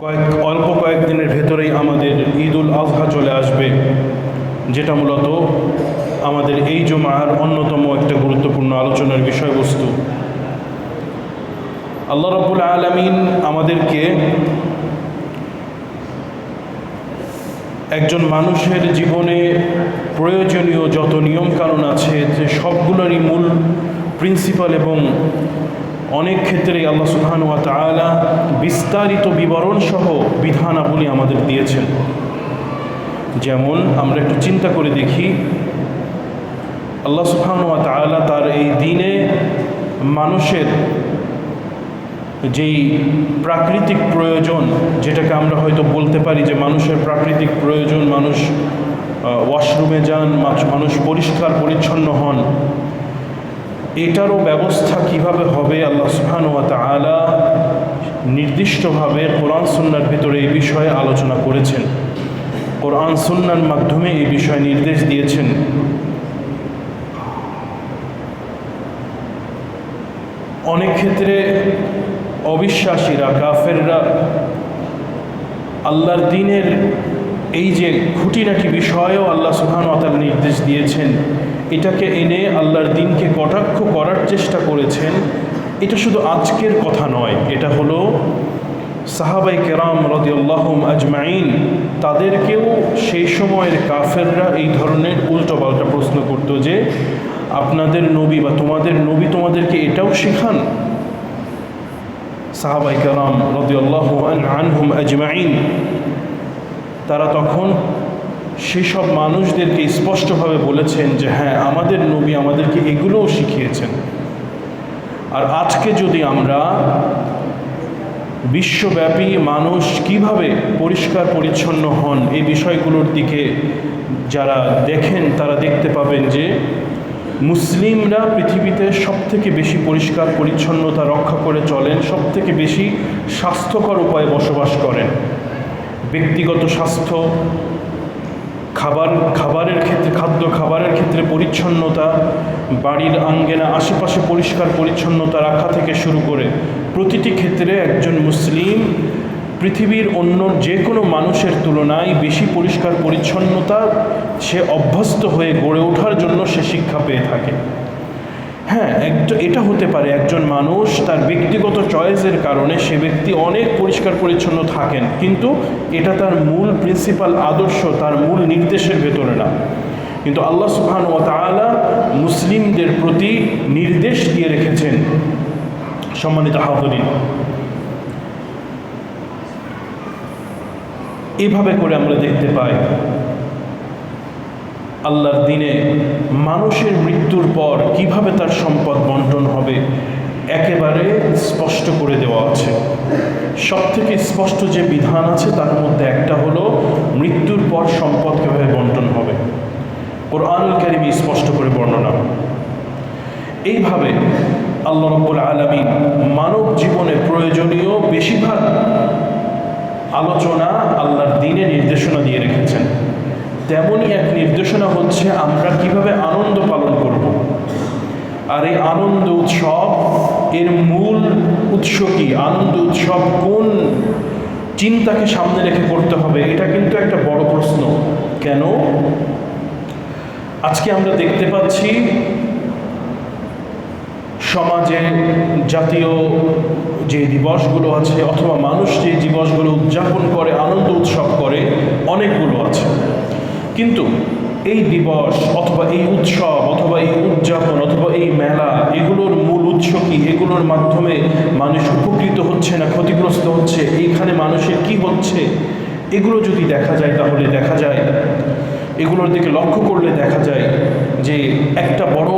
অল্প কয়েকদিনের ভেতরেই আমাদের ঈদুল আজহা চলে আসবে, যেটা মূলত আমাদের এই জুমার অন্যতম একটা গুরুত্বপূর্ণ আলোচনার বিষয়বস্তু। আল্লাহ রাব্বুল আলামিন আমাদেরকে একজন মানুষের জীবনে প্রয়োজনীয় যত নিয়মকানুন আছে যে সবগুলোরই মূল প্রিন্সিপাল এবং অনেক ক্ষেত্রেই আল্লাহ সুবহানাহু ওয়া তাআলা বিস্তারিত বিবরণ সহ বিধানাবলী আমাদের দিয়েছেন। যেমন আমরা একটু চিন্তা করে দেখি, আল্লাহ সুবহানাহু ওয়া তাআলা তার এই দিনে মানুষের যেই প্রাকৃতিক প্রয়োজন, যেটাকে আমরা হয়তো বলতে পারি যে মানুষের প্রাকৃতিক প্রয়োজন, মানুষ ওয়াশরুমে যান, মানুষ পরিষ্কার পরিচ্ছন্ন হন, এটারও ব্যবস্থা কিভাবে হবে আল্লাহ সুবহানাহু ওয়া তাআলা নির্দিষ্টভাবে কোরআন সুন্নাহর ভিতরে এই বিষয়ে আলোচনা করেছেন। কোরআন সুন্নাহর মাধ্যমে এই বিষয়ে নির্দেশ দিয়েছেন। অনেক ক্ষেত্রে অবিশ্বাসীরা, কাফেররা আল্লাহর দ্বীনের এই যে খুঁটিনাটি বিষয়েও আল্লাহ সুবহানাহু ওয়া তাআলা নির্দেশ দিয়েছেন, এটাকে এনে আল্লাহর দ্বীনকে কটাক্ষ করার চেষ্টা করেছেন। এটা শুধু আজকের কথা নয়, এটা হলো সাহাবায়ে কেরাম রাদিয়াল্লাহু আজমাইন, তাদেরকেও সেই সময়ের কাফেররা এই ধরনের উল্টোপাল্টা প্রশ্ন করত যে আপনাদের নবী বা তোমাদের নবী তোমাদেরকে এটাও শেখান। সাহাবায়ে কেরাম রাদিয়াল্লাহু আনহুম আজমাইন তারা তখন সেসব মানুষদেরকে স্পষ্টভাবে বলেছেন যে হ্যাঁ, আমাদের নবী আমাদেরকে এগুলোও শিখিয়েছেন। আর আজকে যদি আমরা বিশ্বব্যাপী মানুষ কিভাবে পরিষ্কার পরিচ্ছন্ন হন এই বিষয়গুলোর দিকে যারা দেখেন, তারা দেখতে পাবেন যে মুসলিমরা পৃথিবীতে সবথেকে বেশি পরিষ্কার পরিচ্ছন্নতা রক্ষা করে চলেন, সবথেকে বেশি স্বাস্থ্যকর উপায়ে বসবাস করেন। ব্যক্তিগত স্বাস্থ্য, খাবারের ক্ষেত্রে পরিচ্ছন্নতা, বাড়ির আঙ্গিনা আশেপাশে পরিষ্কার পরিচ্ছন্নতা রাখা থেকে শুরু করে প্রতিটি ক্ষেত্রে একজন মুসলিম পৃথিবীর অন্য যে কোনো মানুষের তুলনায় বেশি পরিষ্কার পরিচ্ছন্নতা সে অভ্যস্ত হয়ে গড়ে ওঠার জন্য সে শিক্ষা পেয়ে থাকে। হ্যাঁ, এটা হতে পারে একজন মানুষ তার ব্যক্তিগত চয়েসের কারণে সে ব্যক্তি অনেক পরিষ্কার পরিচ্ছন্ন থাকেন, কিন্তু এটা তার মূল প্রিন্সিপাল আদর্শ, তার মূল নির্দেশের ভেতরে না। কিন্তু আল্লাহ সুবহানাহু ওয়া তাআলা মুসলিমদের প্রতি নির্দেশ দিয়ে রেখেছেন। সম্মানিত হাজিরিন, এভাবে করে আমরা দেখতে পাই আল্লাহর দ্বীনে মানুষের মৃত্যুর পর কিভাবে তার সম্পদ বন্টন হবে একেবারে স্পষ্ট করে দেওয়া আছে। সবথেকে স্পষ্ট যে বিধান আছে তার মধ্যে একটা হলো মৃত্যুর পর সম্পদ কিভাবে বন্টন হবে। কোরআনুল কারীমে স্পষ্ট করে বর্ণনা। এইভাবে আল্লাহ রাব্বুল আলামিন মানব জীবনে প্রয়োজনীয় বেশিরভাগ আলোচনা আল্লাহর দ্বীনে নির্দেশনা দিয়ে রেখেছেন। তেমনই এক নির্দেশনা হচ্ছে আমরা কিভাবে আনন্দ পালন করব। আর এই আনন্দ উৎসব এর মূল উৎস কি, আনন্দ উৎসব কোন চিন্তাকে সামনে রেখে করতে হবে, এটা কিন্তু একটা বড় প্রশ্ন। কেন আজকে আমরা দেখতে পাচ্ছি সমাজে জাতীয় যে দিবসগুলো আছে অথবা মানুষ যে দিবসগুলো উদযাপন করে, আনন্দ উৎসব করে, অনেকগুলো আছে। কিন্তু এই দিবস অথবা এই উৎসব অথবা এই উদযাপন অথবা এই মেলা, এগুলোর মূল উৎস কি, এগুলোর মাধ্যমে মানুষ উপকৃত হচ্ছে না ক্ষতিগ্রস্ত হচ্ছে, এইখানে মানুষের কি হচ্ছে, এগুলো যদি দেখা যায় তাহলে দেখা যায়, এগুলোর দিকে লক্ষ্য করলে দেখা যায় যে একটা বড়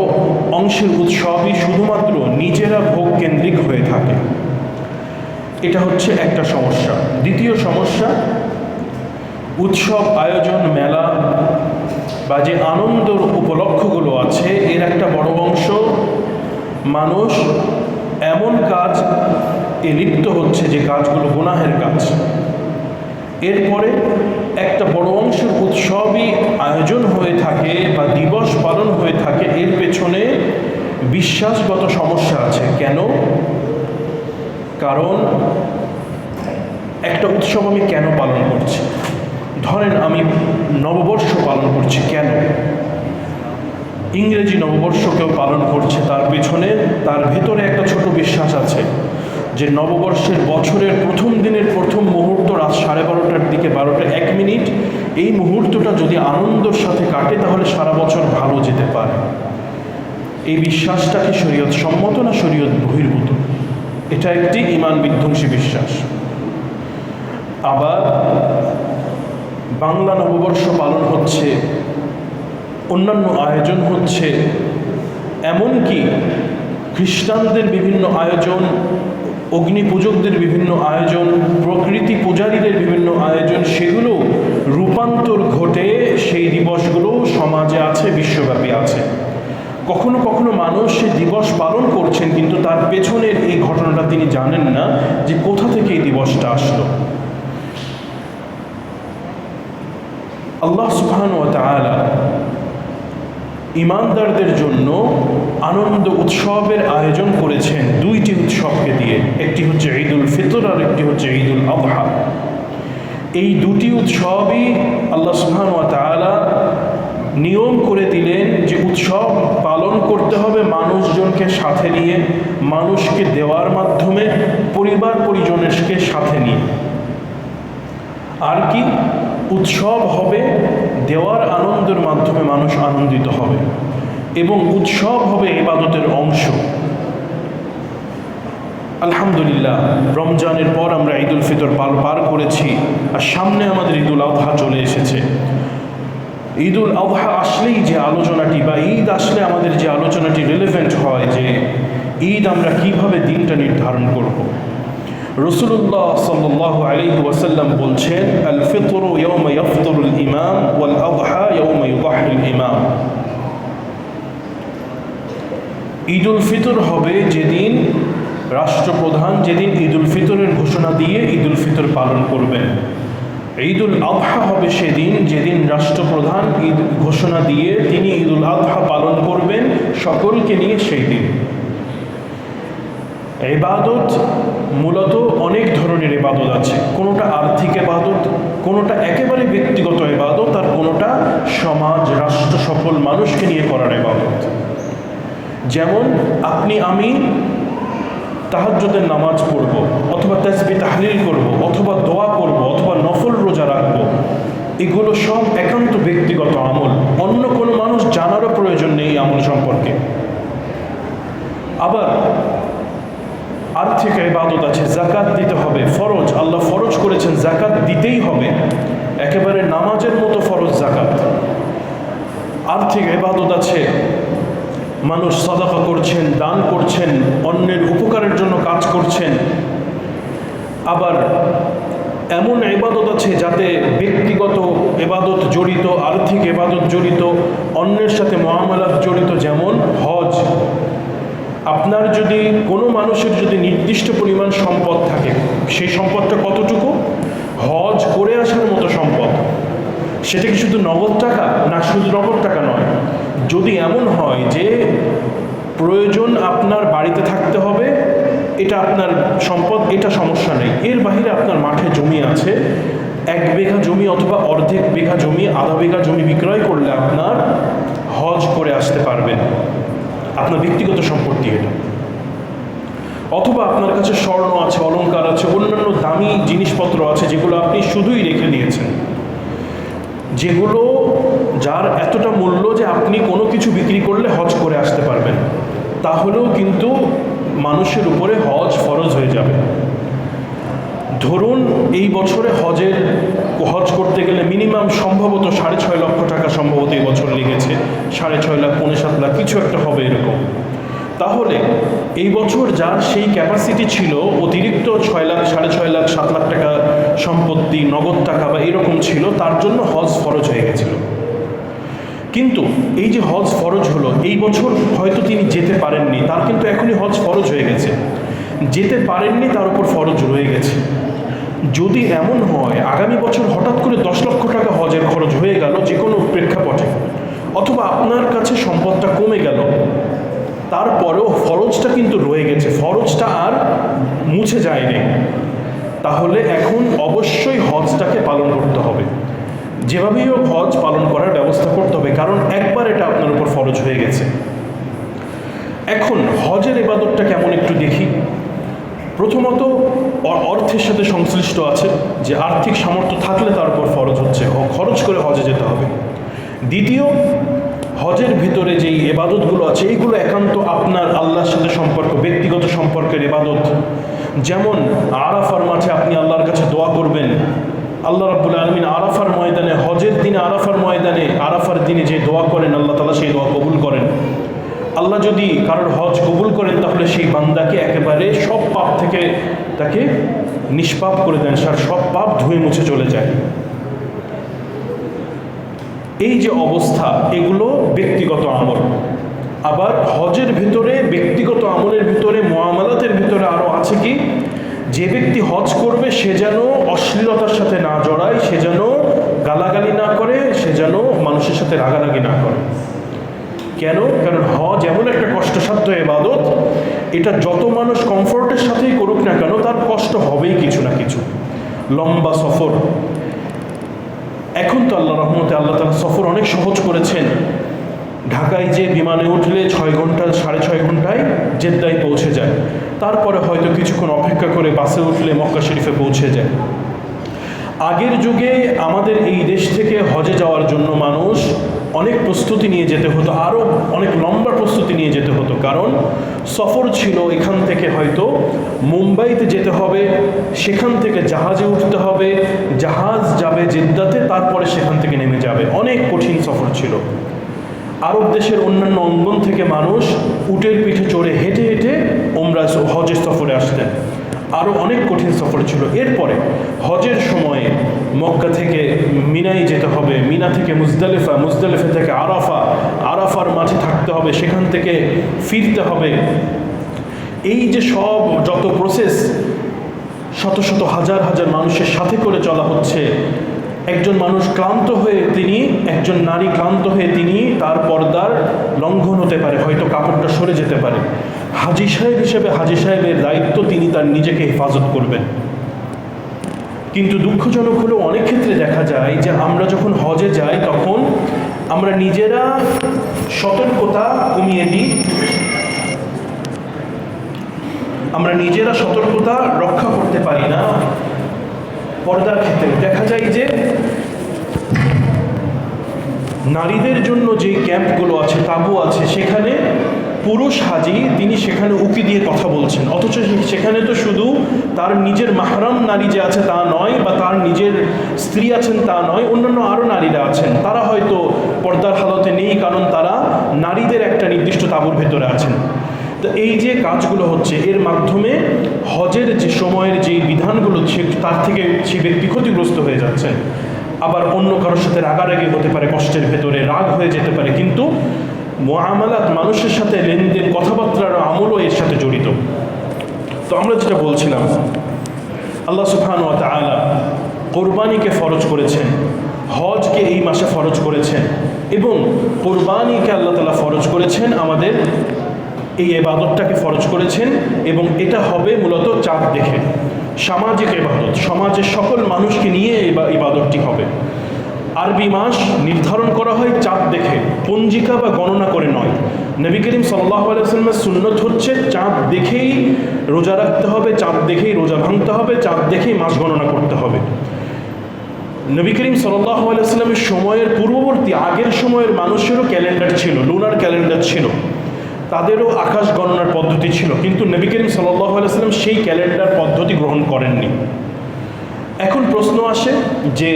অংশের উৎসবই শুধুমাত্র নিজেরা ভোগ কেন্দ্রিক হয়ে থাকে। এটা হচ্ছে একটা সমস্যা। দ্বিতীয় সমস্যা, উৎসব আয়োজন, মেলা বা যে আনন্দের উপলক্ষগুলো আছে এর একটা বড় অংশ মানুষ এমন কাজ লিপ্ত হচ্ছে যে কাজগুলো গুনাহের কাজ। এরপরে একটা বড় অংশের উৎসবই আয়োজন হয়ে থাকে বা দিবস পালন হয়ে থাকে, এর পেছনে বিশ্বাসগত সমস্যা আছে। কেন? কারণ একটা উৎসব আমি কেন পালন করছি? ধরেন আমি নববর্ষ পালন করছি, কেন? ইংরেজি নববর্ষ কেউ পালন করছে, তার পেছনে তার ভেতরে একটা ছোট বিশ্বাস আছে যে নববর্ষের বছরের প্রথম দিনের প্রথম মুহূর্ত রাত 12:30টার দিকে 12:01 এই মুহূর্তটা যদি আনন্দের সাথে কাটে তাহলে সারা বছর ভালো যেতে পারে। এই বিশ্বাসটা কি শরীয়ত সম্মত না শরীয়ত বহির্ভূত? এটা একটি ঈমান বিধ্বংসী বিশ্বাস। আবার বাংলা নববর্ষ পালন হচ্ছে, অন্যান্য আয়োজন হচ্ছে, এমনকি খ্রিস্টানদের বিভিন্ন আয়োজন, অগ্নি পূজকদের বিভিন্ন আয়োজন, প্রকৃতি পূজারীদের বিভিন্ন আয়োজন, সেগুলো রূপান্তর ঘটে সেই দিবসগুলো সমাজে আছে, বিশ্বব্যাপী আছে। কখনো কখনো মানুষ সে দিবস পালন করছেন কিন্তু তার পেছনের এই ঘটনাটা তিনি জানেন না যে কোথা থেকে এই দিবসটা আসলো। আল্লাহ সুবহানাহু ওয়া তাআলা ঈমানদারদের জন্য আনন্দ উৎসবের আয়োজন করেছেন দুইটি উৎসবকে দিয়ে, একটি হচ্ছে ঈদুল ফিতর আর একটি হচ্ছে ঈদুল আযহা। এই দুটি উৎসবই আল্লাহ সুবহানাহু ওয়া তাআলা নিয়ম করে দিলেন যে উৎসব পালন করতে হবে মানুষজনকে সাথে নিয়ে, মানুষকে দেওয়ার মাধ্যমে, পরিবার পরিজনকে সাথে নিয়ে। আর কি উৎসব হবে দেওয়ার আনন্দের মাধ্যমে মানুষ আনন্দিত হবে, এবং উৎসব হবে ইবাদতের অংশ। আলহামদুলিল্লাহ, রমজানের পর আমরা ঈদুল ফিতর পার করেছি, আর সামনে আমাদের ঈদুল আযহা চলে এসেছে। ঈদুল আযহা আসলেই যে আলোচনাটি, বা ঈদ আসলে আমাদের যে আলোচনাটি রিলেভেন্ট হয় যে ঈদ আমরা কিভাবে দিনটা নির্ধারণ করব। রাসূলুল্লাহ সাল্লাল্লাহু আলাইহি ওয়াসাল্লাম বলছেন, আল ফিতরু ইয়াওমা ইয়াফতুরুল ইমাম ওয়াল আযহা ইয়াওমা ইউযাহিল ইমাম। ঈদুল ফিতর হবে যেদিন রাষ্ট্রপ্রধান যেদিন ঈদুল ফিতরের ঘোষণা দিয়ে ঈদুল ফিতর পালন করবেন। ঈদুল আযহা হবে সেদিন যেদিন রাষ্ট্রপ্রধান ঈদ ঘোষণা দিয়ে তিনি ঈদুল আযহা পালন করবেন সকলকে নিয়ে। সেই দিন ইবাদত মূলত অনেক ধরনের ইবাদত আছে, কোনোটা আর্থিক ইবাদত, কোনোটা একেবারে ব্যক্তিগত ইবাদত, আর কোনোটা সমাজ রাষ্ট্র সকল মানুষকে নিয়ে করার ইবাদত। যেমন আপনি আমি তাহাজ্জুদের নামাজ পড়ব, অথবা তাসবিহ তাহলিল করব, অথবা দোয়া করব, অথবা নফল রোজা রাখব, এগুলো সব একান্ত ব্যক্তিগত আমল, অন্য কোনো মানুষ জানারও প্রয়োজন নেই এই আমল সম্পর্কে। আবার আর্থিক ইবাদত আছে, যাকাত দিতে হবে, ফরজ, আল্লাহ ফরজ করেছেন যাকাত দিতেই হবে, একেবারে নামাজের মতো ফরজ যাকাত। আর্থিক ইবাদত আছে, মানুষ সাদাকা করছেন, দান করছেন, অন্যের উপকারের জন্য কাজ করছেন। আবার এমন ইবাদত আছে যাতে ব্যক্তিগত ইবাদত জড়িত, আর্থিক ইবাদত জড়িত, অন্যের সাথে মুআমালাত জড়িত। যেমন হজ, আপনার যদি কোনো মানুষের যদি নির্দিষ্ট পরিমাণ সম্পদ থাকে, সেই সম্পদটা কতটুকু? হজ করে আসার মতো সম্পদ। সেটা কি শুধু নগদ টাকা? না, শুধু নগদ টাকা নয়। যদি এমন হয় যে প্রয়োজন আপনার বাড়িতে থাকতে হবে, এটা আপনার সম্পদ, এটা সমস্যা নেই, এর বাহিরে আপনার মাঠে জমি আছে, 1 বিঘা জমি অথবা অর্ধেক বিঘা জমি, আধা বিঘা জমি বিক্রয় করলে আপনার হজ করে আসতে পারবেন, আপনার ব্যক্তিগত সম্পত্তি এটা। অথবা আপনার কাছে স্বর্ণ আছে, অলংকার আছে, অন্যান্য দামি জিনিসপত্র আছে যেগুলো আপনি শুধুই রেখে দিয়েছেন, যেগুলো যার এতটা মূল্য যে আপনি কোনো কিছু বিক্রি করলে হজ করে আসতে পারবেন, তাহলেও কিন্তু মানুষের উপরে হজ ফরজ হয়ে যাবে। ধরুন এই বছরে হজ করতে গেলে মিনিমাম সম্ভবত 6.5 লক্ষ টাকা সম্ভবত এই বছর লেগেছে, 6.5 লাখ, 7.5 লাখ কিছু একটা হবে এরকম। তাহলে এই বছর যার সেই ক্যাপাসিটি ছিল অতিরিক্ত 6 লাখ, 6.5 লাখ, 7 লাখ টাকা সম্পত্তি, নগদ টাকা বা এরকম ছিল, তার জন্য হজ ফরজ হয়ে গেছিল। কিন্তু এই যে হজ ফরজ হলো, এই বছর হয়তো তিনি যেতে পারেননি, তার কিন্তু এখনই হজ ফরজ হয়ে গেছে। যেতে পারেননি, তার উপর ফরজ রয়ে গেছে। যদি এমন হয় আগামী বছর হঠাৎ করে 10 লক্ষ টাকা হজের খরচ হয়ে গেল যে কোনো প্রেক্ষাপটে, অথবা আপনার কাছে সম্পদটা কমে গেল, তারপরেও ফরজটা কিন্তু রয়ে গেছে, ফরজটা আর মুছে যায়নি। তাহলে এখন অবশ্যই হজটাকে পালন করতে হবে, যেভাবেই হোক হজ পালন করার ব্যবস্থা করতে হবে, কারণ একবার এটা আপনার উপর ফরজ হয়ে গেছে। এখন হজের ইবাদতটা কেমন একটু দেখি। প্রথমত অর্থের সাথে সংশ্লিষ্ট আছে, যে আর্থিক সামর্থ্য থাকলে তার উপর ফরজ হচ্ছে, খরচ করে হজে যেতে হবে। দ্বিতীয়, হজের ভিতরে যেই ইবাদতগুলো আছে এইগুলো একান্ত আপনার আল্লাহর সাথে সম্পর্ক, ব্যক্তিগত সম্পর্কের ইবাদত। যেমন আরাফার মাঠে আপনি আল্লাহর কাছে দোয়া করবেন, আল্লাহ রাব্বুল আলামিন আরাফার ময়দানে, হজের দিনে আরাফার ময়দানে, আরাফার দিনে যে দোয়া করেন আল্লাহ তাআলা সেই দোয়া কবুল করেন। আল্লাহ যদি কারোর হজ কবুল করেন তাহলে সেই বান্দাকে একেবারে সব পাপ থেকে তাকে নিষ্পাপ করে দেন, সব পাপ ধুয়ে মুছে চলে যায়। এই যে অবস্থা, এগুলো ব্যক্তিগত আমল। আবার হজের ভিতরে, ব্যক্তিগত আমলের ভিতরে, মুআমালাতের ভিতরে আরও আছে কি, যে ব্যক্তি হজ করবে সে যেন অশ্লীলতার সাথে না জড়ায়, সে যেন গালাগালি না করে, সে যেন মানুষের সাথে রাগারাগি না করে। কেন? কারণ হজ এমন একটা কষ্টসাধ্য ইবাদত, এটা যত মানুষ কমফোর্টের সাথেই করুক না কেন তার কষ্ট হবেই কিছু না কিছু। লম্বা সফর, এখন তো আল্লাহ রহমতে আল্লাহ তাআলা সফর অনেক সহজ করেছেন। ঢাকায় যে বিমানে উঠলে 6 ঘন্টা 6.5 ঘন্টায় জেদ্দায় পৌঁছে যায়, তারপরে হয়তো কিছুক্ষণ অপেক্ষা করে বাসে উঠলে মক্কা শরীফে পৌঁছে যায়। আগের যুগে আমাদের এই দেশ থেকে হজে যাওয়ার জন্য মানুষ অনেক প্রস্তুতি নিয়ে যেতে হতো, আরও অনেক লম্বা প্রস্তুতি নিয়ে যেতে হতো, কারণ সফর ছিল এখান থেকে হয়তো মুম্বাইতে যেতে হবে, সেখান থেকে জাহাজে উঠতে হবে, জাহাজ যাবে জেদ্দাতে, তারপরে সেখান থেকে নেমে যাবে। অনেক কঠিন সফর ছিল। আরব দেশের অন্যান্য অঙ্গন থেকে মানুষ উটের পিঠে চড়ে হেঁটে হেঁটে ওমরা হজের সফরে আসতেন। আরও অনেক কঠিন সফর ছিল। এরপরে হজের সময়ে মক্কা থেকে মিনায় যেতে হবে, মিনা থেকে মুজদালিফা, মুজদালিফা থেকে আরাফা, আরাফার মাঝে থাকতে হবে, সেখান থেকে ফিরতে হবে। এই যে সব যত প্রসেস, শত শত হাজার হাজার মানুষের সাথে করে চলা হচ্ছে। একজন মানুষ ক্লান্ত হয়ে তিনি, একজন নারী ক্লান্ত হয়ে তিনি, তার পর্দার লঙ্ঘন হতে পারে, হয়তো কাপড়টা সরে যেতে পারে। হাজী সাহেব হিসেবে হাজী সাহেবের দায়িত্ব, তিনি তার নিজেকে হেফাজত করবেন। কিন্তু দুঃখজনক হলেও অনেক ক্ষেত্রে দেখা যায় যে আমরা যখন হজে যাই তখন আমরা নিজেরা সতর্কতা কমিয়ে দিই, আমরা নিজেরা সতর্কতা রক্ষা করতে পারি না। পর্দার ক্ষেত্রে দেখা যায় যে নারীদের জন্য যে ক্যাম্পগুলো আছে, তাঁবু আছে, সেখানে পুরুষ হাজি তিনি সেখানে উকি দিয়ে কথা বলছেন, অথচ সেখানে তো শুধু তার নিজের মাহরাম নারী যে আছে তা নয়, বা তার নিজের স্ত্রী আছেন তা নয়, অন্যান্য আরও নারীরা আছেন। তারা হয়তো পর্দার হালতে নেই, কারণ তারা নারীদের একটা নির্দিষ্ট তাঁবুর ভেতরে আছেন। তো এই যে কাজগুলো হচ্ছে, এর মাধ্যমে হজের যে সময়ের যে বিধানগুলো তার থেকে সে ব্যক্তি ক্ষতিগ্রস্ত হয়ে যাচ্ছেন। আবার অন্য কারোর সাথে রাগারাগি হতে পারে, কষ্টের ভেতরে রাগ হয়ে যেতে পারে, কিন্তু মুআমালাত, মানুষের সাথে লেনদেন, কথাবার্তার আমলও এর সাথে জড়িত। তো আমরা যেটা বলছিলাম, আল্লাহ সুবহানাহু ওয়া তাআলা কোরবানিকে ফরজ করেছেন, হজকে এই মাসে ফরজ করেছেন, এবং কোরবানিকে আল্লাহ তাআলা ফরজ করেছেন, আমাদের এই ইবাদতটাকে ফরজ করেছেন। এবং এটা হবে মূলত চাঁদ দেখে, সামাজিক ইবাদত, সমাজের সকল মানুষকে নিয়ে ইবাদতটি হবে। আরবি মাস নির্ধারণ করা হয় চাঁদ দেখে, পঞ্জিকা বা গণনা করে নয়। নবী করিম সাল্লাল্লাহু আলাইহি ওয়াসাল্লামের সুন্নত হচ্ছে চাঁদ দেখেই রোজা রাখতে হবে, চাঁদ দেখেই রোজা ভাঙতে হবে, চাঁদ দেখেই মাস গণনা করতে হবে। নবী করিম সাল্লাল্লাহু আলাইহি ওয়াসাল্লামের সময়ের পূর্ববর্তী আগের সময়ের মানুষেরও ক্যালেন্ডার ছিল, লুনার ক্যালেন্ডার ছিল, তাদেরও আকাশ গণনার পদ্ধতি ছিল, কিন্তু নবী করিম সাল্লাল্লাহু আলাইহি ওয়াসাল্লাম সেই ক্যালেন্ডার পদ্ধতি গ্রহণ করেননি। এখন প্রশ্ন আসে যে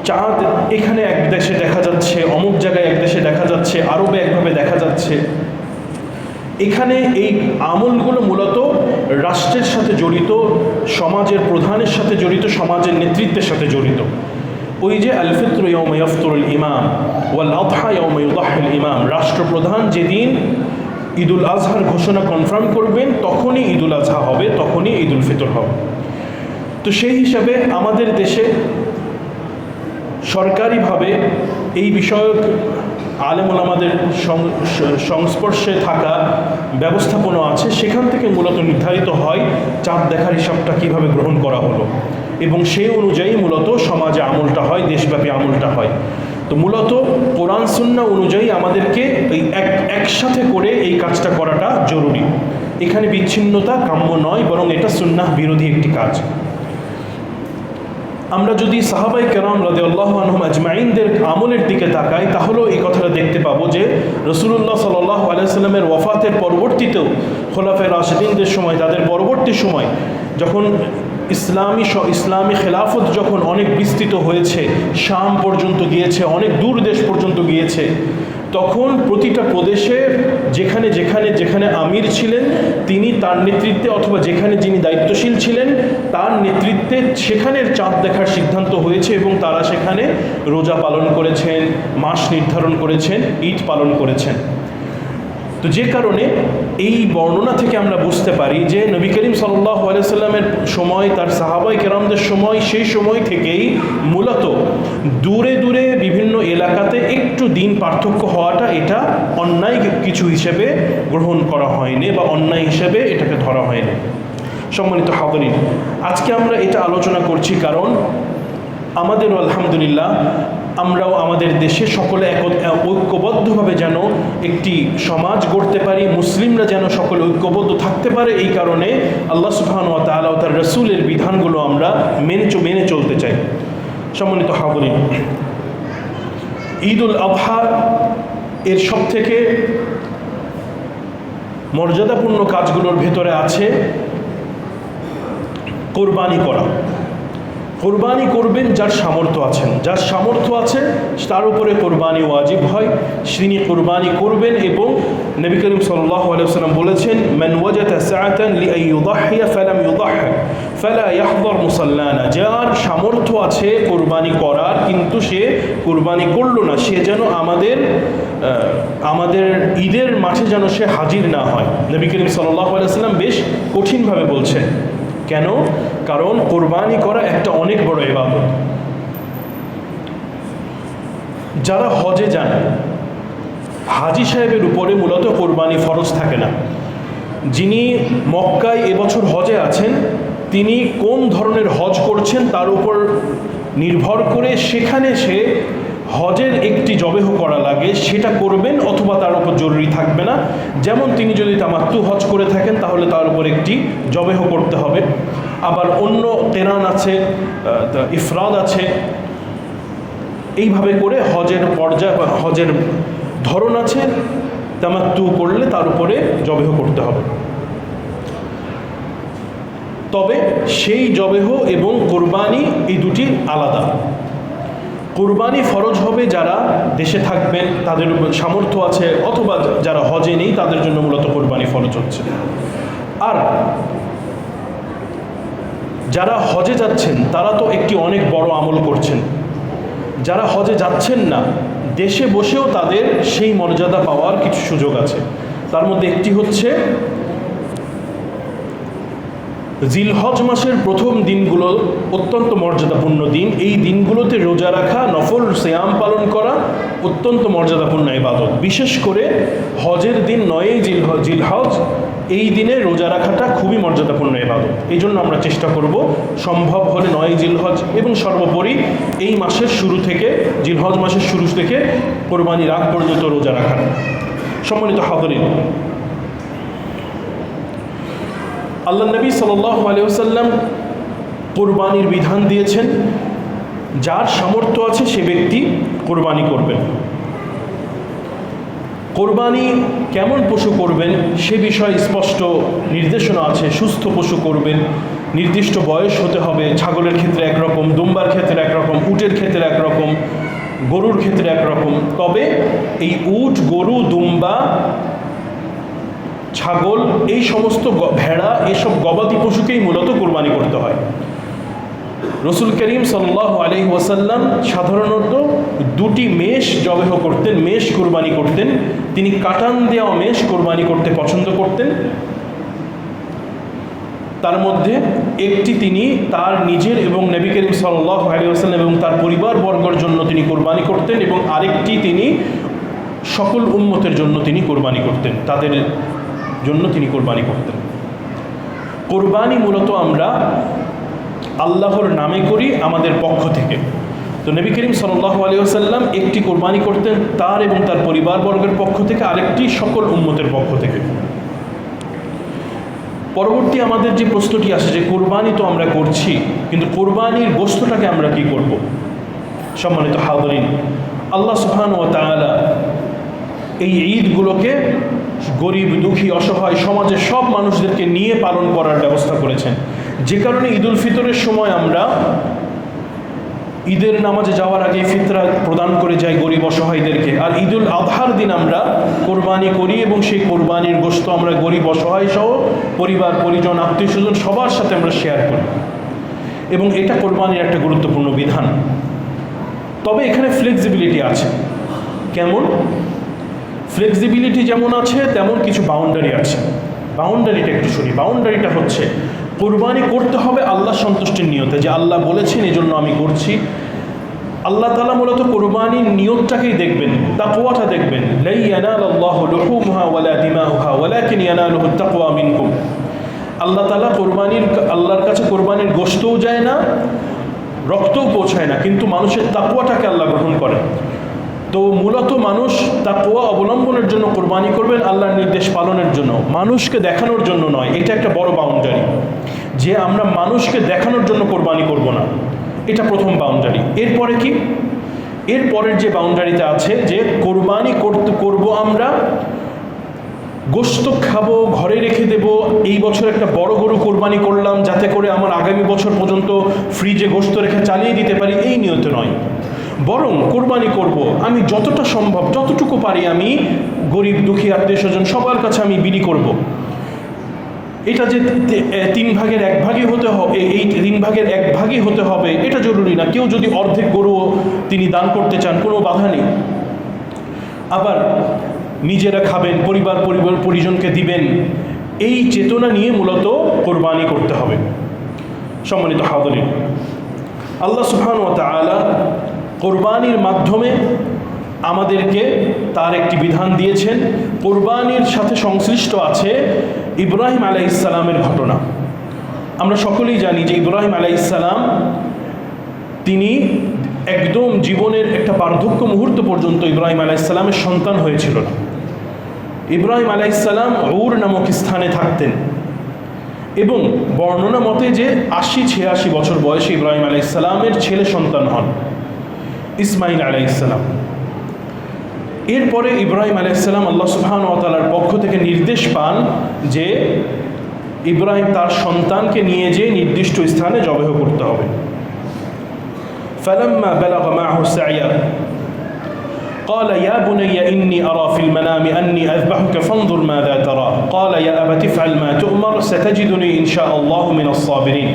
চাঁদ এখানে এক দেশে দেখা যাচ্ছে, অমুক জায়গায় এক দেশে দেখা যাচ্ছে, আরবে একভাবে দেখা যাচ্ছে। এখানে এই আমলগুলো মূলত রাষ্ট্রের সাথে জড়িত, সমাজের প্রধানের সাথে জড়িত, সমাজের নেতৃত্বের সাথে জড়িত। ওই যে আল ফিত্র ইয়াউমা ইয়াফতুরুল ইমাম ওয়াল আযহা ইয়াউমা ইউদাহিল ইমাম, রাষ্ট্রপ্রধান যেদিন ঈদুল আজহার ঘোষণা কনফার্ম করবেন তখনই ঈদুল আজহা হবে, তখনই ঈদুল ফিতর হবে। তো সেই হিসাবে আমাদের দেশে সরকারিভাবে এই বিষয়ক আলেম ওলামাদের সংস্পর্শে থাকা ব্যবস্থাপনা আছে, সেখান থেকে মূলত নির্ধারিত হয় চাঁদ দেখার হিসাবটা কীভাবে গ্রহণ করা হলো, এবং সেই অনুযায়ী মূলত সমাজে আমলটা হয়, দেশব্যাপী আমলটা হয়। তো মূলত কোরআন সুন্নাহ অনুযায়ী আমাদেরকে এই একসাথে করে এই কাজটা করাটা জরুরি। এখানে বিচ্ছিন্নতা কাম্য নয়, বরং এটা সুন্নাহ বিরোধী একটি কাজ। আমরা যদি সাহাবায়ে কেরাম রাদিয়াল্লাহু আনহুম আজমাইনদের আমলের দিকে তাকাই, তাহলেও এই কথাটা দেখতে পাবো যে রাসূলুল্লাহ সাল্লাল্লাহু আলাইহি ওয়াসাল্লামের ওয়াফাতের পরবর্তীতেও খোলাফায়ে রাশিদিনদের সময়, তাদের পরবর্তী সময় যখন ইসলামী খেলাফত যখন অনেক বিস্তৃত হয়েছে, শাম পর্যন্ত গিয়েছে, অনেক দূর দেশ পর্যন্ত গিয়েছে, তখন প্রতিটা প্রদেশে যেখানে যেখানে যেখানে আমির ছিলেন তিনি তার নেতৃত্বে, অথবা যেখানে যিনি দায়িত্বশীল ছিলেন তার নেতৃত্বে সেখানের চাঁদ দেখার সিদ্ধান্ত হয়েছে, এবং তারা সেখানে রোজা পালন করেছেন, মাস নির্ধারণ করেছেন, ঈদ পালন করেছেন। তো যে কারণে এই বর্ণনা থেকে আমরা বুঝতে পারি যে নবী করিম সাল্লাল্লাহু আলাইহি সাল্লামের সময়, তার সাহাবায়ে কেরামদের সময়, সেই সময় থেকেই মূলত দূরে দূরে বিভিন্ন এলাকাতে একটু দিন পার্থক্য হওয়াটা এটা অন্যায় কিছু হিসেবে গ্রহণ করা হয়নি, বা অন্যায় হিসেবে এটাকে ধরা হয়নি। সম্মানিত হাজিরিন, আজকে আমরা এটা আলোচনা করছি কারণ আমাদেরও আলহামদুলিল্লাহ আমরাও আমাদের দেশে সকলে ঐক্যবদ্ধভাবে যেন একটি সমাজ গড়তে পারি, মুসলিমরা যেন সকলে ঐক্যবদ্ধ থাকতে পারে, এই কারণে আল্লাহ সুবহানাহু ওয়া তাআলা ও তার রাসূলের বিধানগুলো আমরা মেনে চলতে চাই। সম্মানিত হাজিরিন, ঈদুল আযহা এর সবথেকে মর্যাদাপূর্ণ কাজগুলোর ভেতরে আছে কোরবানি করা। কোরবানি করবেন যার সামর্থ্য আছেন, যার সামর্থ্য আছে তার উপরে কোরবানি ওয়াজিব হয়, তিনি কোরবানি করবেন। এবং নবী করিম সাল্লাল্লাহু আলাইহি ওয়াসাল্লাম বলেছেন, মান ওয়াজাদা সাআতান লিআন ইউদাহিয়া ফালাম ইউদাহি ফালা ইয়াহদার মুসাল্লানা, যার সামর্থ্য আছে কোরবানি করার কিন্তু সে কোরবানি করলো না, সে যেন আমাদের ঈদের মাঠে যেন সে হাজির না হয়। নবী করিম সাল্লাল্লাহু আলাইহি ওয়াসাল্লাম বেশ কঠিনভাবে বলছেন। কেন? কারণ কোরবানি করা একটা অনেক বড় ইবাদত। যারা হজে যান, হাজি সাহেবের উপরে মূলত কোরবানি ফরজ থাকে না। যিনি মক্কায় এবছর হজে আছেন, তিনি কোন ধরনের হজ করছেন তার উপর নির্ভর করে সেখানে সে হজের একটি জবেহ করা লাগে সেটা করবেন, অথবা তার উপর জরুরি থাকবে না। যেমন তিনি যদি তামাত্তু হজ করে থাকেন তাহলে তার উপর একটি জবেহ করতে হবে। আবার অন্য কেরান আছে, ইফরাদ আছে, এইভাবে করে হজের পর্যায় বা হজের ধরন আছে। তামাত্তু করলে তার উপরে জবেহ করতে হবে। তবে সেই জবেহ এবং কোরবানি এই দুটি আলাদা। কোরবানি ফরজ হবে যারা দেশে থাকবেন, তাদের উপর সামর্থ্য আছে, অথবা যারা হজে নেই তাদের জন্য মূলত কোরবানি ফরজ হচ্ছে। আর যারা হজে যাচ্ছেন তারা তো একটি অনেক বড় আমল করছেন। যারা হজে যাচ্ছেন না, দেশে বসেও তাদের সেই মর্যাদা পাওয়ার কিছু সুযোগ আছে। তার মধ্যে একটি হচ্ছে জিলহজ মাসের প্রথম দিনগুলো অত্যন্ত মর্যাদাপূর্ণ দিন। এই দিনগুলোতে রোজা রাখা, নফল সিয়াম পালন করা অত্যন্ত মর্যাদাপূর্ণ ইবাদত। বিশেষ করে হজের দিন 9ই জিলহজ, এই দিনে রোজা রাখাটা খুবই মর্যাদাপূর্ণ ইবাদত। এই জন্য আমরা চেষ্টা করব সম্ভব হলে 9ই জিলহজ এবং সর্বোপরি এই মাসের শুরু থেকে, জিলহজ মাসের শুরু থেকে কোরবানির আগ পর্যন্ত রোজা রাখা। সম্মানিত হাজিরিন, আল্লাহ নবী সাল্লাল্লাহু আলাইহি ওয়াসাল্লাম কোরবানির বিধান দিয়েছেন, যার সামর্থ্য আছে সে ব্যক্তি কোরবানি করবেন। কোরবানি কেমন পশু করবেন সে বিষয়ে স্পষ্ট নির্দেশনা আছে। সুস্থ পশু করবেন, নির্দিষ্ট বয়স হতে হবে। ছাগলের ক্ষেত্রে একরকম, দুম্বার ক্ষেত্রে একরকম, উটের ক্ষেত্রে একরকম, গরুর ক্ষেত্রে একরকম। তবে এই উট, গরু, দুম্বা, ছাগল, এই সমস্ত ভেড়া, এসব গবাদি পশুকেই মূলত কোরবানি করতে হয়। রসুল করিম সাল্লাল্লাহু আলাইহি ওয়াসাল্লাম সাধারণত দুটি মেষ জবেহ করতেন, মেষ কোরবানি করতেন। তিনি কাটান দেওয়া মেষ কোরবানি করতে পছন্দ করতেন। তার মধ্যে একটি তিনি তার নিজের এবং নবী করিম সাল্লাল্লাহু আলাইহি ওয়াসাল্লাম এবং তার পরিবারবর্গের জন্য তিনি কোরবানি করতেন, এবং আরেকটি তিনি সকল উম্মতের জন্য তিনি কোরবানি করতেন, তাদের জন্য তিনি কোরবানি করতেন। কোরবানি মূলত আমরা আল্লাহর নামে করি, আমাদের পক্ষ থেকে। তো নবী করিম সাল্লাল্লাহু আলাইহি ওয়াসাল্লাম একটি কোরবানি করতেন তার এবং তার পরিবারবর্গের পক্ষ থেকে, আরেকটি সকল উম্মতের পক্ষ থেকে। পরবর্তী আমাদের যে প্রশ্নটি আসে যে কোরবানি তো আমরা করছি, কিন্তু কোরবানির গোশতটাকে আমরা কি করব? সম্মানিত হাযরিন, আল্লাহ সুবহানাহু ওয়া তাআলা এই ঈদগুলোকে গরিব, দুঃখী, অসহায় সমাজের সব মানুষদেরকে নিয়ে পালন করার ব্যবস্থা করেছেন। যে কারণে ঈদুল ফিতরের সময় আমরা ঈদের নামাজে যাওয়ার আগে ফিতরা প্রদান করে যাই গরিব অসহায়দেরকে, আর ঈদুল আজহার দিন আমরা কোরবানি করি এবং সেই কোরবানির গোশত আমরা গরিব অসহায় সহ পরিবার, পরিজন, আত্মীয় স্বজন সবার সাথে আমরা শেয়ার করি, এবং এটা কোরবানির একটা গুরুত্বপূর্ণ বিধান। তবে এখানে ফ্লেক্সিবিলিটি আছে। কেমন ফ্লেক্সিবিলিটি? যেমন আছে তেমন কিছু বাউন্ডারি আছে। বাউন্ডারিটা একটু শুনি। বাউন্ডারিটা হচ্ছে কোরবানি করতে হবে আল্লাহ সন্তুষ্টির নিয়তে, যে আল্লাহ বলেছেন এই জন্য আমি করছি। আল্লাহ তাআলা মূলত কোরবানির নিয়তটাকেই দেখবেন, তাকওয়াটা দেখবেন। লা ইয়ানালাল্লাহু লুহুমুহা ওয়ালা দিমাউহা ওয়ালাকিন ইয়ানালুহু তাকওয়া মিনকুম। আল্লাহ তাআলা আল্লাহর কাছে কোরবানির গোশতও যায় না, রক্তও পৌঁছায় না, কিন্তু মানুষের তাকওয়াটাকে আল্লাহ গ্রহণ করেন। তো মূলত মানুষ তাকওয়া অবলম্বনের জন্য কোরবানি করবেন, আল্লাহর নির্দেশ পালনের জন্য, মানুষকে দেখানোর জন্য নয়। এটা একটা বড় বাউন্ডারি, যে আমরা মানুষকে দেখানোর জন্য কোরবানি করব না। এটা প্রথম বাউন্ডারি। এরপরে কি? এরপরের যে বাউন্ডারিটা আছে যে কোরবানি করব আমরা, গোশত খাবো, ঘরে রেখে দেব, এই বছর একটা বড় গরু কোরবানি করলাম যাতে করে আমার আগামী বছর পর্যন্ত ফ্রিজে গোশত রেখে চালিয়ে দিতে পারি, এই নিয়তে নয়। বরং কোরবানি করব আমি যতটা সম্ভব, যতটুকু পারি আমি গরিব, দুঃখী, আত্মীয় স্বজন সবার কাছে আমি বিলি করব। এটা যে 3 ভাগের 1 ভাগই হতে হবে, এই 3 ভাগের 1 ভাগই হতে হবে এটা জরুরি না। কেউ যদি অর্ধেক গরু তিনি দান করতে চান, কোনো বাধা নেই। আবার নিজেরা খাবেন, পরিজনকে দিবেন, এই চেতনা নিয়ে মূলত কোরবানি করতে হবে। সম্মানিত হাযরিন, আল্লাহ সুবহানাহু ওয়া তাআলা কোরবানির মাধ্যমে আমাদেরকে তার একটি বিধান দিয়েছেন। কোরবানির সাথে সংশ্লিষ্ট আছে ইব্রাহিম আলাইহিস সালামের ঘটনা। আমরা সকলেই জানি যে ইব্রাহিম আলাইহিস সালাম তিনি একদম জীবনের একটা বার্ধক্য মুহূর্ত পর্যন্ত ইব্রাহিম আলাইহিস সালামের সন্তান হয়েছিল না। ইব্রাহিম আলাইহিস সালাম উর নামক স্থানে থাকতেন, এবং বর্ণনা মতে যে ৮০-৮৬ বছর বয়সে ইব্রাহিম আলাইহিস সালামের ছেলে সন্তান হন ইসমাইল আলাইহিস সালাম। এরপরে ইব্রাহিম আলাইহিস সালাম আল্লাহ সুবহানাহু ওয়া তাআলার পক্ষ থেকে নির্দেশ পান যে ইব্রাহিম তার সন্তানকে নিয়ে যেয়ে নির্দিষ্ট স্থানে জবাহ করতে হবে। ফালাম্মা বালাগা মা'হু সা'য়া قال يا بني إني أرى في المنام أني أذبحك فانظر ماذا ترى قال يا أبت افعل ما تؤمر ستجدني إن شاء الله من الصابرين।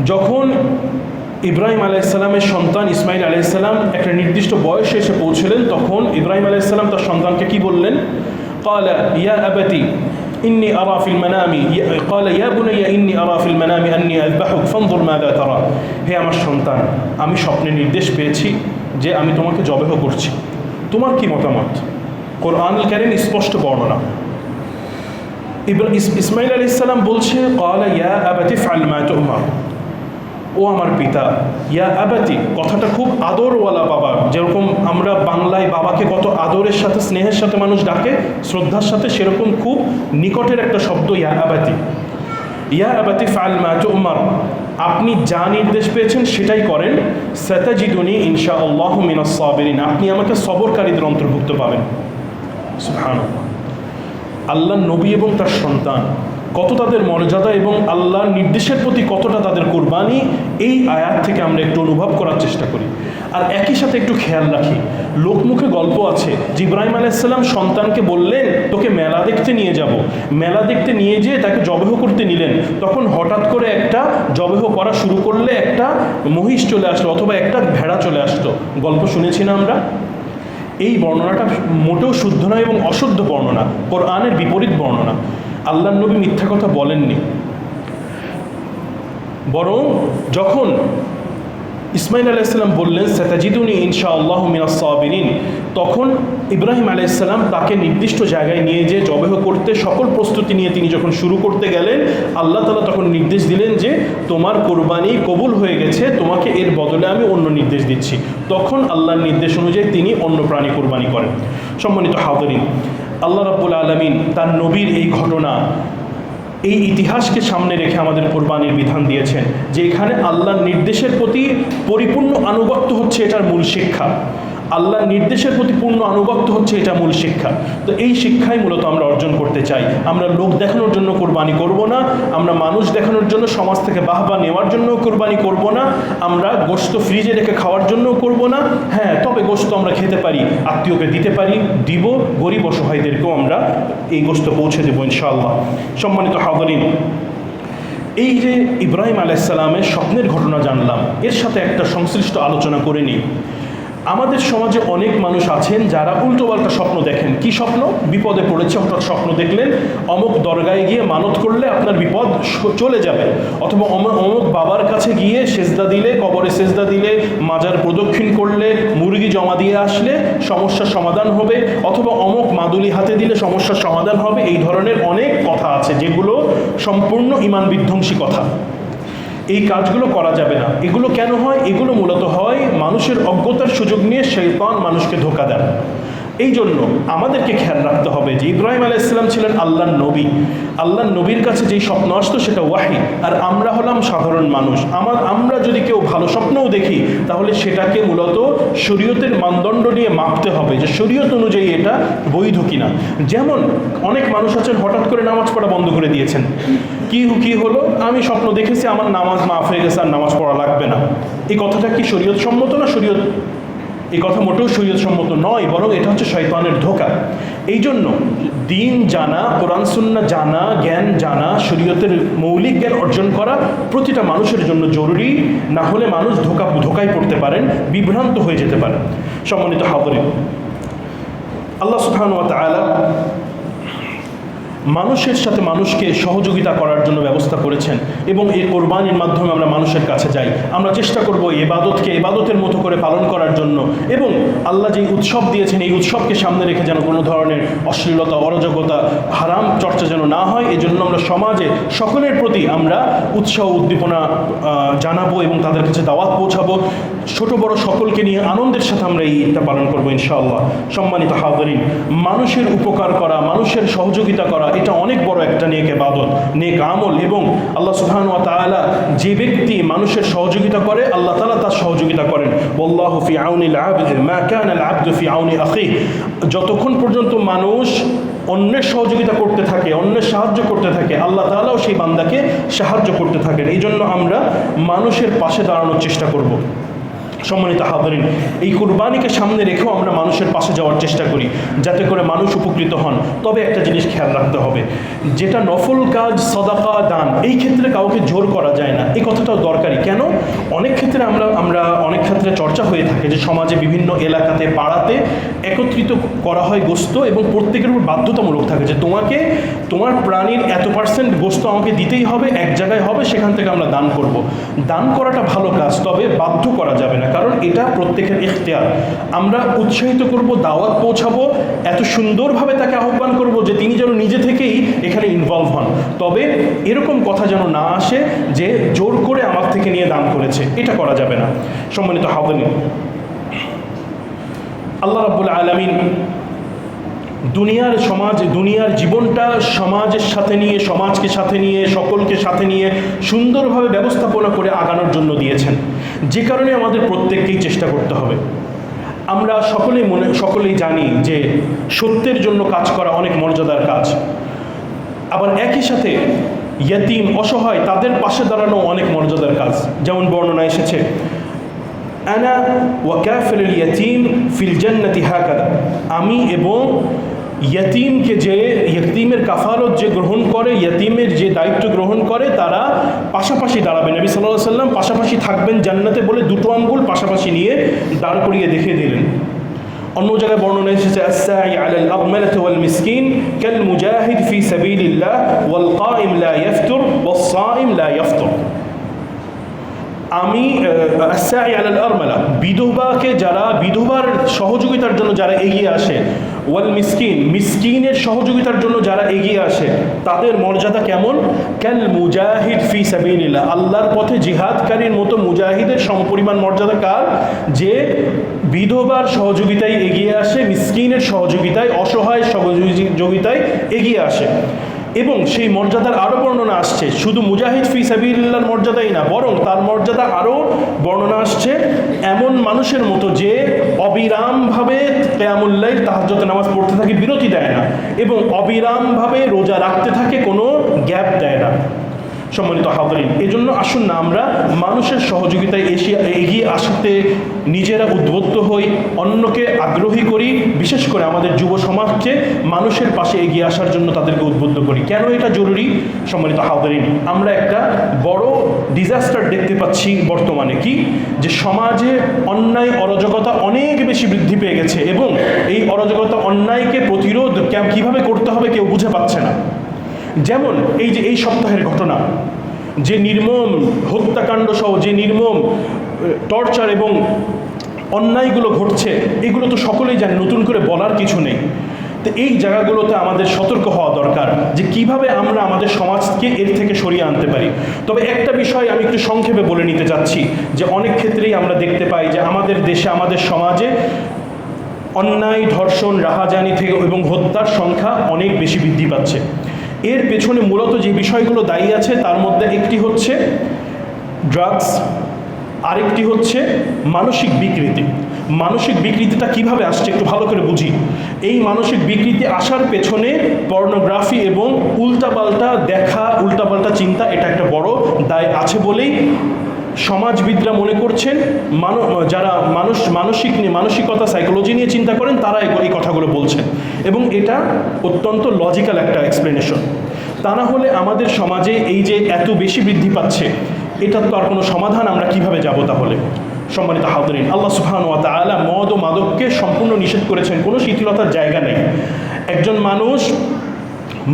যখন ইব্রাহিম আলাইহিস সালামের সন্তান ইসমাইল আলাইহিস সালাম একটা নির্দিষ্ট বয়সে এসে পৌঁছলেন, তখন ইব্রাহিম আলাইহিস সালাম তার সন্তানকে কি বললেন? قال يا أبت إني أرى في المنام قال يا بني إني أرى في المنام أني أذبحك فانظر ماذا ترى। হে আমার সন্তান, আমি স্বপ্নে নির্দেশ পেয়েছি যে আমি তোমাকে জবাহ করছি, তোমার কি মতামত? কোরআনুল কারীম স্পষ্ট বর্ণনা। ইসমাইল আলাইহিস সালাম বলছে قال يا أبت افعل ما تؤمر। ও আমার পিতা, ইয়া আবাতি কথাটা খুব আদরওয়ালা বাবা, যেরকম আমরা বাংলায় বাবাকে কত আদরের সাথে, স্নেহের সাথে মানুষ ডাকে, শ্রদ্ধার সাথে, সেরকম খুব নিকটের একটা শব্দ ইয়া আবাতি। ইয়া আবাতি ফাআল মা তু'মার, আপনি যা নির্দেশ পেয়েছেন সেটাই করেন। সাতাজিদুনি ইনশাআল্লাহু মিনাস সাবিরিন, আপনি আমাকে সবরকারীদের অন্তর্ভুক্ত পাবেন। সুবহানাল্লাহ। আল্লাহর নবী এবং তার সন্তান কত তাদের মর্যাদা এবং আল্লাহর নির্দেশের প্রতি কতটা তাদের কোরবানি, এই আয়াত থেকে আমরা একটু অনুভব করার চেষ্টা করি। আর একই সাথে একটু খেয়াল রাখি, লোকমুখে গল্প আছে যে ইব্রাহিম আলাইহিস সালাম সন্তানকে বললেন তোকে মেলা দেখতে নিয়ে যাব, মেলা দেখতে নিয়ে যেয়ে তাকে জবাহ করতে নিলেন, তখন হঠাৎ করে একটা জবাহ করা শুরু করলে একটা মহিষ চলে আসলো অথবা একটা ভেড়া চলে আসলো। গল্প শুনেছি না আমরা? এই বর্ণনাটা মোটেও শুদ্ধ নয় এবং অশুদ্ধ বর্ণনা, কোরআনের বিপরীত বর্ণনা। আল্লাহর নবী মিথ্যা কথা বলেননি, বরং যখন ইসমাইল আলাইহিসসালাম বললেন সাতাজিদুনি ইনশাআল্লাহু মিনাস সাবিরিন। তখন ইব্রাহিম আলাইহিসসালাম তাকে নির্দিষ্ট জায়গায় নিয়ে যেয়ে জবেহ করতে সকল প্রস্তুতি নিয়ে তিনি যখন শুরু করতে গেলেন, আল্লাহ তাআলা তখন নির্দেশ দিলেন যে তোমার কোরবানি কবুল হয়ে গেছে, তোমাকে এর বদলে আমি অন্য নির্দেশ দিচ্ছি। তখন আল্লাহর নির্দেশ অনুযায়ী তিনি অন্য প্রাণী কোরবানি করেন। সম্মানিত হাজিরিন, আল্লাহ রাব্বুল আলামিন তার নবীর এই ঘটনা, এই ইতিহাসকে সামনে রেখে আমাদের কোরবানির বিধান দিয়েছেন, যে এখানে আল্লাহর নির্দেশের প্রতি পরিপূর্ণ আনুগত্য হচ্ছে এটার মূল শিক্ষা। আল্লাহর নির্দেশের প্রতি পূর্ণ আনুগত্য হচ্ছে এটা মূল শিক্ষা। তো এই শিক্ষাই মূলত আমরা অর্জন করতে চাই। আমরা লোক দেখানোর জন্য কোরবানি করব না, আমরা মানুষ দেখানোর জন্য, সমাজ থেকে বাহবা নেওয়ার জন্য কোরবানি করব না, আমরা গোশত ফ্রিজে রেখে খাওয়ার জন্য করব না। হ্যাঁ, তবে গোশত আমরা খেতে পারি, আত্মীয়কে দিতে পারি, দিব, গরিব অসহায়দেরকেও আমরা এই গোশত পৌঁছে দেবো ইনশাআল্লাহ। সম্মানিত হাজিরিন, এই যে ইব্রাহিম আলাইহিস সালামের স্বপ্নের ঘটনা জানলাম, এর সাথে একটা সংশ্লিষ্ট আলোচনা করে নিই। আমাদের সমাজে অনেক মানুষ আছেন যারা উল্টোপাল্টা স্বপ্ন দেখেন। কি স্বপ্ন? বিপদে পড়েছে, হঠাৎ স্বপ্ন দেখলেন অমুক দরগায় গিয়ে মানত করলে আপনার বিপদ চলে যাবে, অথবা অমুক বাবার কাছে গিয়ে সেজদা দিলে, কবরে সেজদা দিলে, মাজার প্রদক্ষিণ করলে, মুরগি জমা দিয়ে আসলে সমস্যার সমাধান হবে, অথবা অমুক মাদুলি হাতে দিলে সমস্যার সমাধান হবে। এই ধরনের অনেক কথা আছে যেগুলো সম্পূর্ণ ঈমান বিধ্বংসী কথা। এই কাজগুলো করা যাবে না। এগুলো কেন হয়? এগুলো মূলত হয় মানুষের অজ্ঞতার সুযোগ নিয়ে শয়তান মানুষকে ধোঁকা দেন। এই জন্য আমাদেরকে খেয়াল রাখতে হবে যে ইব্রাহিম আলাইহিস সালাম ছিলেন আল্লাহর নবী। আল্লাহর নবীর কাছে যেই স্বপ্ন আসতো সেটা ওয়াহি, আর আমরা হলাম সাধারণ মানুষ। আমরা যদি কেউ ভালো স্বপ্নও দেখি তাহলে সেটাকে মূলত শরীয়তের মানদণ্ড নিয়ে মাপতে হবে যে শরীয়ত অনুযায়ী এটা বৈধ কিনা। যেমন অনেক মানুষ আছেন হঠাৎ করে নামাজ পড়া বন্ধ করে দিয়েছেন। কি হলো? আমি স্বপ্ন দেখেছি আমার নামাজ মাফ হয়ে গেছে, আর নামাজ পড়া লাগবে না। এই কথাটা কি শরীয়ত সম্মত না? এই কথা মোটেও শরীয়ত সম্মত নয়, বরং এটা হচ্ছে শয়তানের ধোঁকা। এই জন্য দিন জানা, কোরআন সুন্নাহ জানা, জ্ঞান জানা, শরীয়তের মৌলিক জ্ঞান অর্জন করা প্রতিটা মানুষের জন্য জরুরি। না হলে মানুষ ধোঁকায় পড়তে পারেন, বিভ্রান্ত হয়ে যেতে পারেন। সম্মানিত হাজিরিন, আল্লাহ সুবহানাহু ওয়া তাআলা মানুষের সাথে মানুষকে সহযোগিতা করার জন্য ব্যবস্থা করেছেন, এবং এই কোরবানির মাধ্যমে আমরা মানুষের কাছে যাই। আমরা চেষ্টা করব ইবাদতকে ইবাদতের মতো করে পালন করার জন্য, এবং আল্লাহ যে উৎসব দিয়েছেন এই উৎসবকে সামনে রেখে যেন কোনো ধরনের অশ্লীলতা, অরাজকতা, হারাম চর্চা যেন না হয়। এই জন্য আমরা সমাজে সকলের প্রতি আমরা উৎসাহ উদ্দীপনা জানাবো এবং তাদের কাছে দাওয়াত পৌঁছাবো। ছোট বড় সকলকে নিয়ে আনন্দের সাথে আমরা এই ঈদটা পালন করবো ইনশাআল্লাহ। সম্মানিত হাজিরিন, মানুষের উপকার করা, মানুষের সহযোগিতা করা, এটা অনেক বড় একটা নেক ইবাদত, নেক আমল। এবং আল্লাহ সুবহানাহু ওয়া তাআলা যে ব্যক্তি মানুষের সহযোগিতা করে আল্লাহ তাআলা তার সহযোগিতা করেন। ওয়াল্লাহু ফি আউনিল আবদ মা কানা আল আবদু ফি আউনি আখিহি। যতক্ষণ পর্যন্ত মানুষ অন্যের সহযোগিতা করতে থাকে, অন্যের সাহায্য করতে থাকে, আল্লাহ তাআলাও সেই বান্দাকে সাহায্য করতে থাকেন। এই জন্য আমরা মানুষের পাশে দাঁড়ানোর চেষ্টা করব। সম্মানিত হাজিরিন, এই কুরবানিকে সামনে রেখেও আমরা মানুষের পাশে যাওয়ার চেষ্টা করি যাতে করে মানুষ উপকৃত হন। তবে একটা জিনিস খেয়াল রাখতে হবে, যেটা নফল কাজ, সাদাকা, দান, এই ক্ষেত্রে কাউকে জোর করা যায় না। এই কথাটাও দরকারি। কেন? অনেক ক্ষেত্রে আমরা অনেক ক্ষেত্রে চর্চা হয়ে থাকে যে সমাজে বিভিন্ন এলাকাতে, পাড়াতে একত্রিত করা হয় গোশত, এবং প্রত্যেকের উপর বাধ্যতামূলক থাকে যে তোমার প্রাণীর এত% গোশত আমাকে দিতেই হবে, এক জায়গায় হবে, সেখান থেকে আমরা দান করব। দান করাটা ভালো কাজ, তবে বাধ্য করা যাবে না, কারণ এটা প্রত্যেকের ইখতিয়ার। আমরা উৎসাহিত করব, দাওয়াত পৌঁছাবো, এত সুন্দরভাবে তাকে আহ্বান করব যে তিনি যেন নিজে থেকেই এখানে ইনভলভ হন। তবে এরকম কথা যেন না আসে যে জোর করে আমার থেকে নিয়ে দান করেছে, এটা করা যাবে না। সম্মানিত হাজিরিন, আল্লাহ রাব্বুল আলামিন দুনিয়ার জীবনটা সমাজের সাথে নিয়ে, সমাজকে সাথে নিয়ে, সকলকে সাথে নিয়ে সুন্দরভাবে ব্যবস্থাপনা করে আগানোর জন্য দিয়েছেন, যে কারণে আমাদের প্রত্যেককেই চেষ্টা করতে হবে। আমরা সকলেই জানি যে সত্যের জন্য কাজ করা অনেক মর্যাদার কাজ, আবার একই সাথে ইয়াতীম, অসহায়, তাদের পাশে দাঁড়ানো অনেক মর্যাদার কাজ। যেমন বর্ণনা এসেছে, আনা ওয়া কাফিলুল ইয়াতীম ফিল জান্নাতি হাকাদা, আমি এবং ইয়াতীমের কাফালত যে গ্রহণ করে, ইয়াতীমের যে দায়িত্ব গ্রহণ করে, তারা পাশাপাশি দাঁড়াবে। নবী সাল্লাল্লাহু আলাইহি ওয়াসাল্লাম পাশাপাশি থাকবেন জান্নাতে বলে দুটো আঙ্গুল পাশাপাশি নিয়ে দাঁড় করিয়ে দেখিয়ে দিলেন। অন্য জায়গায় বর্ণনা এসেছে, আস-সাই আলাল আগমালাতি ওয়াল মিসকিন কাল মুজাহিদ ফি সাবিলিল্লাহ ওয়াল কাইম লা ইয়াফতুর ওয়াস সাইম লা ইয়াফতুর। আমি আস-সাই আলাল আরমালা, বিধবাকে যারা বিধবার সহযোগিতার জন্য যারা এগিয়ে আসে, ওয়াল মিসকিন, মিসকিনের সহযোগিতার জন্য যারা এগিয়ে আসে, তাদের মর্যাদা কেমন? কাল মুজাহিদ ফি সাবিলিল্লাহ, আল্লাহর পথে জিহাদকারীর মতো মুজাহিদের সমপরিমাণ মর্যাদা কার? যে বিধবার সহযোগিতায় এগিয়ে আসে, মিসকিনের সহযোগিতায়, অসহায় সহযোগিতায় এগিয়ে আসে। এবং সেই মর্যাদার আরও বর্ণনা আসছে, শুধু মুজাহিদ ফি সাবিলিল্লাহর মর্যাদাই না, বরং তার মর্যাদা আরও বর্ণনা আসছে এমন মানুষের মতো যে অবিরামভাবে কিয়ামুল লাইল তাহাজ্জুদের নামাজ পড়তে থাকে, বিরতি দেয় না, এবং অবিরামভাবে রোজা রাখতে থাকে, কোনো গ্যাপ দেয় না। সম্মানিত হাজরিন, এজন্য আসুন না আমরা মানুষের সহযোগিতায় এগিয়ে আসতে নিজেরা উদ্বুদ্ধ হই, অন্যকে আগ্রহী করি, বিশেষ করে আমাদের যুব সমাজকে মানুষের পাশে এগিয়ে আসার জন্য তাদেরকে উদ্বুদ্ধ করি। কেন এটা জরুরি? সম্মানিত হাজরিন, আমরা একটা বড় ডিজাস্টার দেখতে পাচ্ছি বর্তমানে, কি যে সমাজে অন্যায় অরাজকতা অনেক বেশি বৃদ্ধি পেয়ে গেছে, এবং এই অরাজকতা অন্যায়কে প্রতিরোধ কীভাবে করতে হবে কেউ বুঝে পাচ্ছে না। যেমন এই যে এই সপ্তাহের ঘটনা, যে নির্মম হত্যাকাণ্ড সহ যে নির্মম টর্চার এবং অন্যায়গুলো ঘটছে, এগুলো তো সকলেই জানে, নতুন করে বলার কিছু নেই। তো এই জায়গাগুলোতে আমাদের সতর্ক হওয়া দরকার যে কিভাবে আমরা আমাদের সমাজকে এর থেকে সরিয়ে আনতে পারি। তবে একটা বিষয় আমি একটু সংক্ষেপে বলে নিতে চাচ্ছি, যে অনেক ক্ষেত্রেই আমরা দেখতে পাই যে আমাদের দেশে, আমাদের সমাজে অন্যায়, ধর্ষণ, রাহাজানি থেকে এবং হত্যার সংখ্যা অনেক বেশি বৃদ্ধি পাচ্ছে। এর পেছনে মূলত যে বিষয়গুলো দায়ী আছে তার মধ্যে একটি হচ্ছে ড্রাগস, আরেকটি হচ্ছে মানসিক বিকৃতি। মানসিক বিকৃতিটা কিভাবে আসছে একটু ভালো করে বুঝি। এই মানসিক বিকৃতি আসার পেছনে পর্নোগ্রাফি এবং উল্টাপাল্টা দেখা, উল্টাপাল্টা চিন্তা, এটা একটা বড় দায় আছে বলেই সমাজবিদরা মনে করছেন, যারা মানসিকতা, সাইকোলজি নিয়ে চিন্তা করেন, তারা এই কথাগুলো বলছেন, এবং এটা অত্যন্ত লজিক্যাল একটা এক্সপ্লেনেশন। তা না হলে আমাদের সমাজে এই যে এত বেশি বৃদ্ধি পাচ্ছে, এটার তো আর কোনো সমাধান আমরা কিভাবে যাব তাহলে? সম্মানিত হাজরিন, আল্লাহ সুবহানাহু ওয়া তাআলা মদ ও মাদককে সম্পূর্ণ নিষেধ করেছেন, কোনো শিথিলতার জায়গা নেই। একজন মানুষ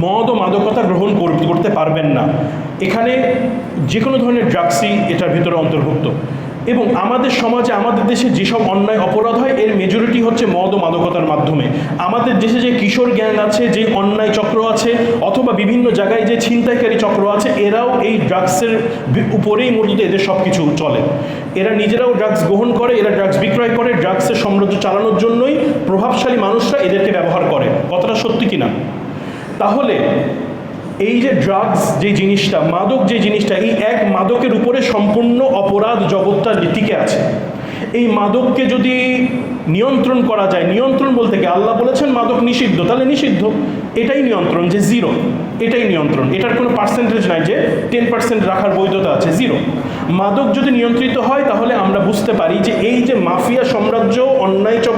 মদ ও মাদকতা গ্রহণ করতে পারবেন না। এখানে যে কোনো ধরনের ড্রাগসই এটার ভিতরে অন্তর্ভুক্ত। এবং আমাদের সমাজে, আমাদের দেশে যেসব অন্যায় অপরাধ হয়, এর মেজরিটি হচ্ছে মদ ও মাদকতার মাধ্যমে। আমাদের দেশে যে কিশোর গ্যাং আছে, যে অন্যায় চক্র আছে, অথবা বিভিন্ন জায়গায় যে ছিনতাইকারী চক্র আছে, এরাও এই ড্রাগসের উপরেই মূলত এদের সব কিছু চলে। এরা নিজেরাও ড্রাগস গ্রহণ করে, এরা ড্রাগস বিক্রয় করে, ড্রাগসের সাম্রাজ্য চালানোর জন্যই প্রভাবশালী মানুষরা এদেরকে ব্যবহার করে। কথাটা সত্যি কিনা? তাহলে এই যে ড্রাগস যে জিনিসটা, মাদক যে জিনিসটা, এই এক মাদকের উপরে সম্পূর্ণ অপরাধ জগৎটা টিকে আছে। এই মাদককে যদি নিয়ন্ত্রণ করা যায়, নিয়ন্ত্রণ বলতে কি, আল্লাহ বলেছেন মাদক নিষিদ্ধ, তাহলে নিষিদ্ধ, এটাই নিয়ন্ত্রণ, যে জিরো, এটাই নিয়ন্ত্রণ। এটার কোনো পার্সেন্টেজ নাই যে 10% রাখার বৈধতা আছে, জিরো। মাদক যদি নিয়ন্ত্রিত হয়, তাহলে আমরা বুঝতে পারি যে এই যে মাফিয়া সাম্রাজ্য, অন্যায় চক্র,